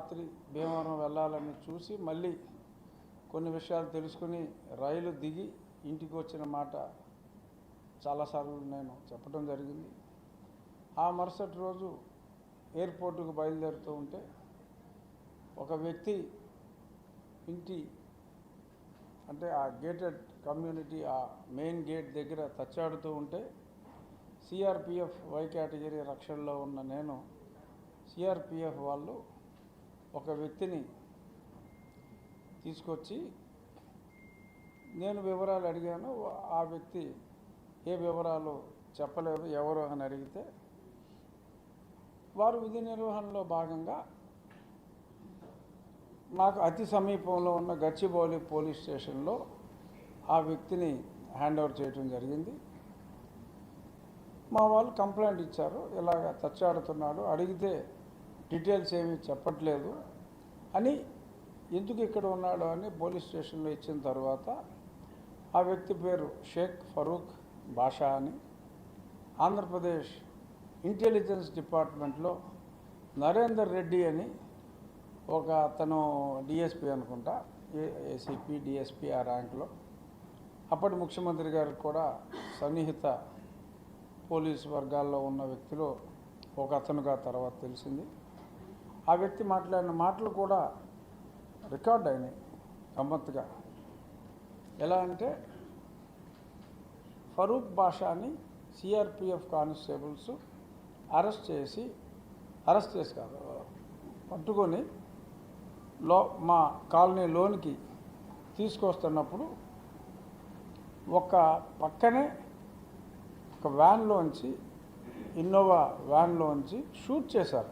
రాత్రి భీమవరం వెళ్ళాలని చూసి మళ్ళీ కొన్ని విషయాలు తెలుసుకుని రైలు దిగి ఇంటికి వచ్చిన మాట చాలాసార్లు నేను చెప్పడం జరిగింది. ఆ మరుసటి రోజు ఎయిర్పోర్టుకు బయలుదేరుతూ ఉంటే ఒక వ్యక్తి ఇంటి అంటే ఆ గేటెడ్ కమ్యూనిటీ ఆ మెయిన్ గేట్ దగ్గర తచ్చాడుతూ ఉంటే సిఆర్పిఎఫ్ వై కేటగిరీ రక్షణలో ఉన్న నేను సిఆర్పిఎఫ్ వాళ్ళు ఒక వ్యక్తిని తీసుకొచ్చి నేను వివరాలు అడిగాను. ఆ వ్యక్తి ఏ వివరాలు చెప్పలేదు, ఎవరు అని అడిగితే వారు విధి నిర్వహణలో భాగంగా నాకు అతి సమీపంలో ఉన్న గచ్చిబౌలి పోలీస్ స్టేషన్లో ఆ వ్యక్తిని హ్యాండ్ ఓవర్ చేయడం జరిగింది. మా వాళ్ళు కంప్లైంట్ ఇచ్చారు, ఇలాగ తచ్చాడుతున్నాడు, అడిగితే డీటెయిల్స్ ఏమీ చెప్పట్లేదు అని, ఎందుకు ఇక్కడ ఉన్నాడు అని పోలీస్ స్టేషన్లో ఇచ్చిన తర్వాత ఆ వ్యక్తి పేరు షేక్ ఫరూక్ బాషా అని, ఆంధ్రప్రదేశ్ ఇంటెలిజెన్స్ డిపార్ట్మెంట్లో నరేందర్ రెడ్డి అని ఒక అతను డిఎస్పీ అనుకుంటా, ఏసీపీ డిఎస్పీ ఆ ర్యాంక్లో, అప్పటి ముఖ్యమంత్రి గారికి కూడా సన్నిహిత పోలీసు వర్గాల్లో ఉన్న వ్యక్తిలో ఒక అతనుగా తర్వాత తెలిసింది. ఆ వ్యక్తి మాట్లాడిన మాటలు కూడా రికార్డ్ అయినాయి గమ్మత్తుగా. ఎలా అంటే ఫరూక్ బాషాని సిఆర్పిఎఫ్ కానిస్టేబుల్స్ అరెస్ట్ చేసి కాదు పట్టుకొని మా కాలనీ లోనికి తీసుకొస్తున్నప్పుడు ఒక పక్కనే ఒక వ్యాన్లోంచి, ఇన్నోవా వ్యాన్లోంచి షూట్ చేశారు.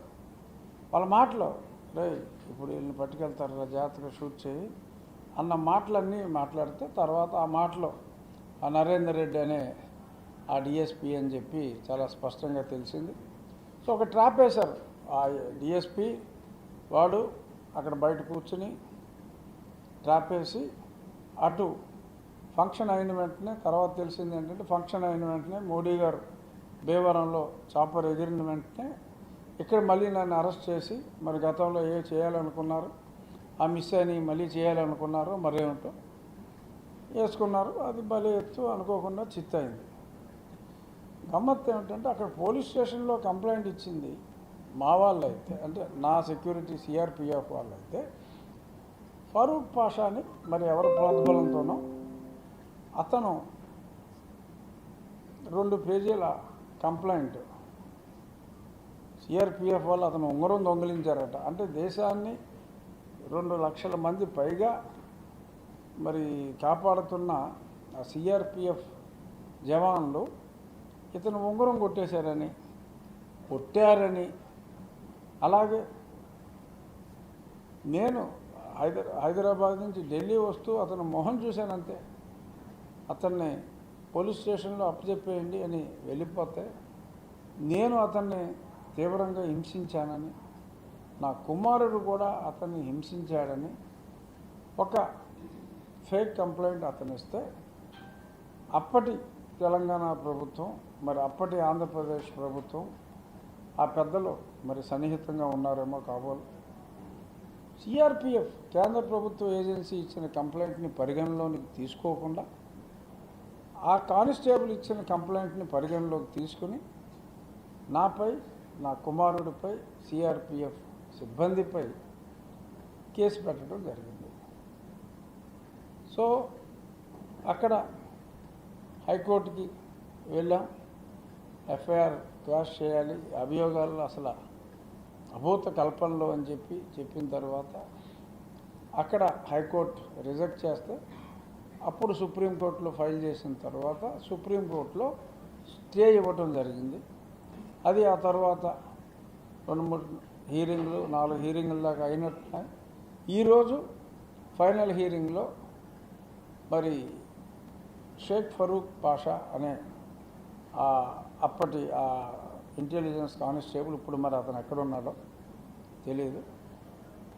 వాళ్ళ మాటలో రే ఇప్పుడు వీళ్ళని పట్టుకెళ్తారు, జాగ్రత్తగా షూట్ చేయి అన్న మాటలన్నీ మాట్లాడితే తర్వాత ఆ మాటలో ఆ నరేందర్ రెడ్డి అనే ఆ డిఎస్పీ అని చెప్పి చాలా స్పష్టంగా తెలిసింది. సో ఒక ట్రాప్ వేశారు. ఆ డిఎస్పీ వాడు అక్కడ బయట కూర్చుని ట్రాప్ వేసి అటు ఫంక్షన్ అయిన వెంటనే తర్వాత తెలిసింది ఏంటంటే ఫంక్షన్ అయిన వెంటనే మోడీ గారు భీమవరంలో చాపర్ ఎగిరిన వెంటనే ఇక్కడ మళ్ళీ నన్ను అరెస్ట్ చేసి మరి గతంలో ఏ చేయాలనుకున్నారు ఆ మిస్ అని మళ్ళీ చేయాలనుకున్నారు మరేమిటో వేసుకున్నారు. అది భలే ఎత్తు అనుకోకుండా చిత్తయింది. గమ్మత్తు ఏమిటంటే అక్కడ పోలీస్ స్టేషన్లో కంప్లైంట్ ఇచ్చింది మా వాళ్ళు అయితే, అంటే నా సెక్యూరిటీ సిఆర్పిఎఫ్ వాళ్ళు అయితే, ఫరూక్ పాషాని మరి ఎవరి ప్రోద్బలంతోనో అతను 2 పేజీల కంప్లైంట్ సిఆర్పిఎఫ్ వాళ్ళు అతను ఉంగరం దొంగిలించారట. అంటే దేశాన్ని 2 లక్షల మంది పైగా మరి కాపాడుతున్న ఆ సిఆర్పిఎఫ్ జవాన్లు ఇతను ఉంగరం కొట్టారని, అలాగే నేను హైదరాబాద్ నుంచి ఢిల్లీ వస్తూ అతను మొహం చూశానంతే, అతన్ని పోలీస్ స్టేషన్లో అప్పచెప్పేయండి అని వెళ్ళిపోతే నేను అతన్ని తీవ్రంగా హింసించానని, నా కుమారుడు కూడా అతన్ని హింసించాడని ఒక ఫేక్ కంప్లైంట్ అతను ఇస్తే అప్పటి తెలంగాణ ప్రభుత్వం మరి అప్పటి ఆంధ్రప్రదేశ్ ప్రభుత్వం ఆ పెద్దలు మరి సన్నిహితంగా ఉన్నారేమో కాబోలు సిఆర్పిఎఫ్ కేంద్ర ప్రభుత్వ ఏజెన్సీ ఇచ్చిన కంప్లైంట్ని పరిగణలోకి తీసుకోకుండా ఆ కానిస్టేబుల్ ఇచ్చిన కంప్లైంట్ని పరిగణలోకి తీసుకుని నాపై, నా కుమారుడిపై, సిఆర్పిఎఫ్ సిబ్బందిపై కేసు పెట్టడం జరిగింది. సో అక్కడ హైకోర్టుకి వెళ్ళాం, ఎఫ్ఐఆర్ క్వాష్ చేయాలి, అభియోగాల్లో అసలు అభూత కల్పనలో అని చెప్పిన తర్వాత అక్కడ హైకోర్టు రిజెక్ట్ చేస్తే అప్పుడు సుప్రీంకోర్టులో ఫైల్ చేసిన తర్వాత సుప్రీంకోర్టులో స్టే ఇవ్వటం జరిగింది. అది ఆ తర్వాత 2-3 హీరింగ్లు 4 హీరింగ్ల దాకా అయినట్టున్నాయి. ఈరోజు ఫైనల్ హీరింగ్లో మరి షేక్ ఫరూక్ పాషా అనే అప్పటి ఇంటెలిజెన్స్ కానిస్టేబుల్, ఇప్పుడు మరి అతను ఎక్కడున్నాడో తెలియదు,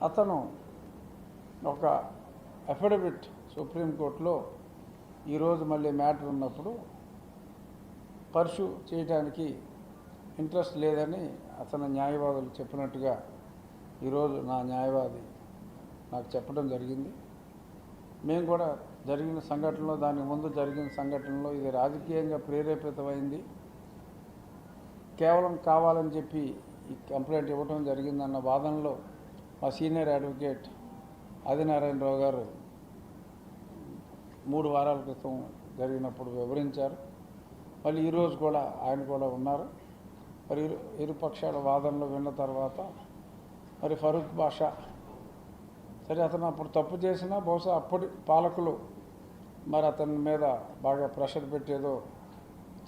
అతను ఒక అఫిడవిట్ సుప్రీంకోర్టులో ఈరోజు మళ్ళీ మ్యాటర్ ఉన్నప్పుడు పర్సూ చేయడానికి ఇంట్రెస్ట్ లేదని అతను న్యాయవాదులు చెప్పినట్టుగా ఈరోజు నా న్యాయవాది నాకు చెప్పడం జరిగింది. మేము కూడా జరిగిన సంఘటనలో, దానికి ముందు జరిగిన సంఘటనలో ఇది రాజకీయంగా ప్రేరేపితమైంది, కేవలం కావాలని చెప్పి ఈ కంప్లైంట్ ఇవ్వడం జరిగిందన్న వాదనలో మా సీనియర్ అడ్వకేట్ ఆదినారాయణరావు గారు 3 వారాల క్రితం జరిగినప్పుడు వివరించారు. మళ్ళీ ఈరోజు కూడా ఆయన కూడా ఉన్నారు. మరి ఇరుపక్షాల వాదనలు విన్న తర్వాత మరి ఫరూక్ బాషా, సరే అతను అప్పుడు తప్పు చేసినా బహుశా అప్పటి పాలకులు మరి అతని మీద బాగా ప్రెషర్ పెట్టేదో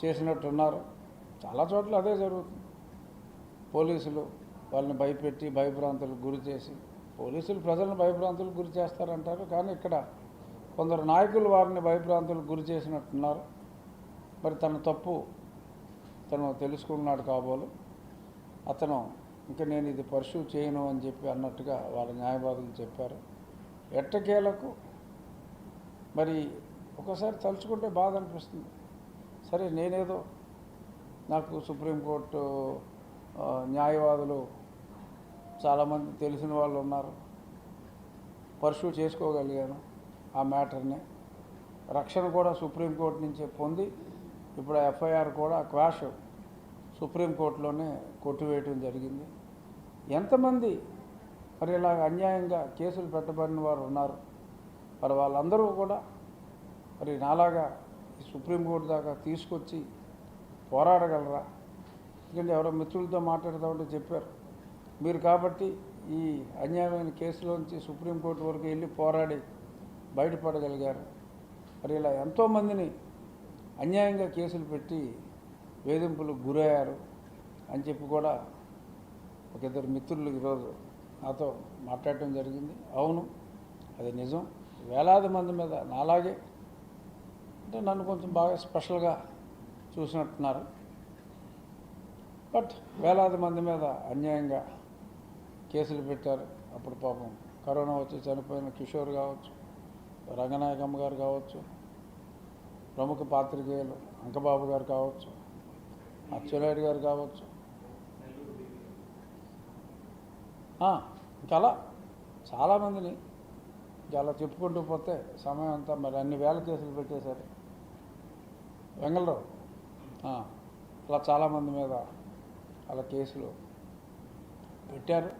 చేసినట్టున్నారు. చాలా చోట్ల అదే జరుగుతుంది. పోలీసులు వాళ్ళని భయపెట్టి భయభ్రాంతులకు గురి చేసి, పోలీసులు ప్రజలను భయభ్రాంతులకు గురి చేస్తారంటారు, కానీ ఇక్కడ కొందరు నాయకులు వారిని భయభ్రాంతులకు గురి చేసినట్టున్నారు. మరి తన తప్పు తను తెలుసుకున్నాడు కాబోలు. అతను ఇంకా నేను ఇది పర్సూ చేయను అని చెప్పి అన్నట్టుగా వాళ్ళ న్యాయవాదులు చెప్పారు. ఎట్టకేలకు మరి ఒకసారి తలుచుకుంటే బాధ అనిపిస్తుంది. సరే నేనేదో నాకు సుప్రీంకోర్టు న్యాయవాదులు చాలామంది తెలిసిన వాళ్ళు ఉన్నారు, పర్సూ చేసుకోగలిగాను ఆ మ్యాటర్ని. రక్షణ కూడా సుప్రీంకోర్టు నుంచే పొంది ఇప్పుడు ఎఫ్ఐఆర్ కూడా క్వాష్ సుప్రీంకోర్టులోనే కొట్టివేయటం జరిగింది. ఎంతమంది మరి ఇలా అన్యాయంగా కేసులు పెట్టబడిన వారు ఉన్నారు. మరి వాళ్ళందరూ కూడా మరి నాలాగా సుప్రీంకోర్టు దాకా తీసుకొచ్చి పోరాడగలరా? ఎందుకంటే ఎవరో మిత్రులతో మాట్లాడుతూ చెప్పారు, మీరు కాబట్టి ఈ అన్యాయమైన కేసులోంచి సుప్రీంకోర్టు వరకు వెళ్ళి పోరాడి బయటపడగలిగారు. మరి ఇలా ఎంతోమందిని అన్యాయంగా కేసులు పెట్టి వేధింపులకు గురయ్యారు అని చెప్పి కూడా ఒక 2 మిత్రులు ఈరోజు నాతో మాట్లాడటం జరిగింది. అవును, అది నిజం. వేలాది మంది మీద నాలాగే అంటే నన్ను కొంచెం బాగా స్పెషల్గా చూసినట్టున్నారు. బట్ వేలాది మంది మీద అన్యాయంగా కేసులు పెట్టారు. అప్పుడు పాపం కరోనా వచ్చి చనిపోయిన కిషోర్ కావచ్చు, రంగనాయకమ్మ గారు కావచ్చు, ప్రముఖ పాత్రికేయులు అంకబాబు గారు కావచ్చు, అచ్చెన్నాయుడు గారు కావచ్చు, ఇంకా అలా చాలామందిని ఇంకా అలా చెప్పుకుంటూ పోతే సమయం అంతా మరి అన్ని వేల కేసులు పెట్టేశారు. వెంగళరావు అలా చాలామంది మీద అలా కేసులు పెట్టారు.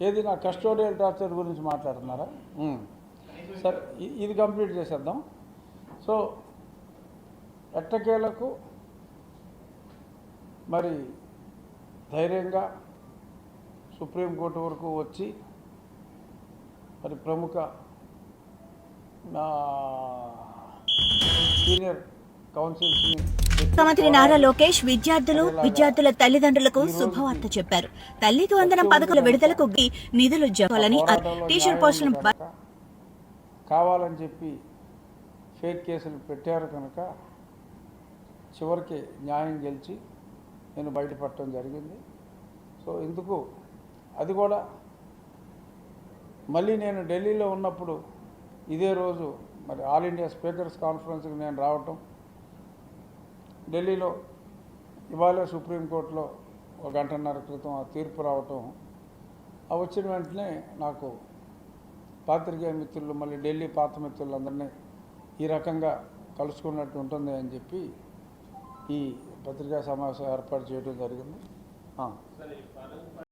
ఏది నా కస్టోడియల్ టార్చర్ గురించి మాట్లాడుతున్నారా? సరే, ఇది కంప్లీట్ చేసేద్దాం. సో ఎట్టకేలకు మరి ధైర్యంగా సుప్రీంకోర్టు వరకు వచ్చి మరి ప్రముఖ సీనియర్ కౌన్సిల్స్ని ముఖ్యమంత్రి నారా లోకేష్ విద్యార్థుల తల్లిదండ్రులకు శుభవార్త చెప్పారు. తల్లికి వందనం పథకాల విడుదలకు నిధులు జరగాలని టీచర్ పోస్టులను కావాలని చెప్పి ఫేక్ కేసులు పెట్టారు కనుక చివరికి న్యాయం గెలిచి నేను బయటపడటం జరిగింది. సో ఇందుకు అది కూడా మళ్ళీ నేను ఢిల్లీలో ఉన్నప్పుడు ఇదే రోజు మరి ఆల్ ఇండియా స్పీకర్స్ కాన్ఫరెన్స్కి నేను రావటం, ఢిల్లీలో ఇవాళ సుప్రీంకోర్టులో 1 గంటన్నర క్రితం ఆ తీర్పు రావటం, ఆ వచ్చిన వెంటనే నాకు పాత్రికేయ మిత్రులు మళ్ళీ ఢిల్లీ పాత మిత్రులందరినీ ఈ రకంగా కలుసుకున్నట్టు ఉంటుంది అని చెప్పి ఈ పత్రికా సమావేశం ఏర్పాటు చేయడం జరిగింది.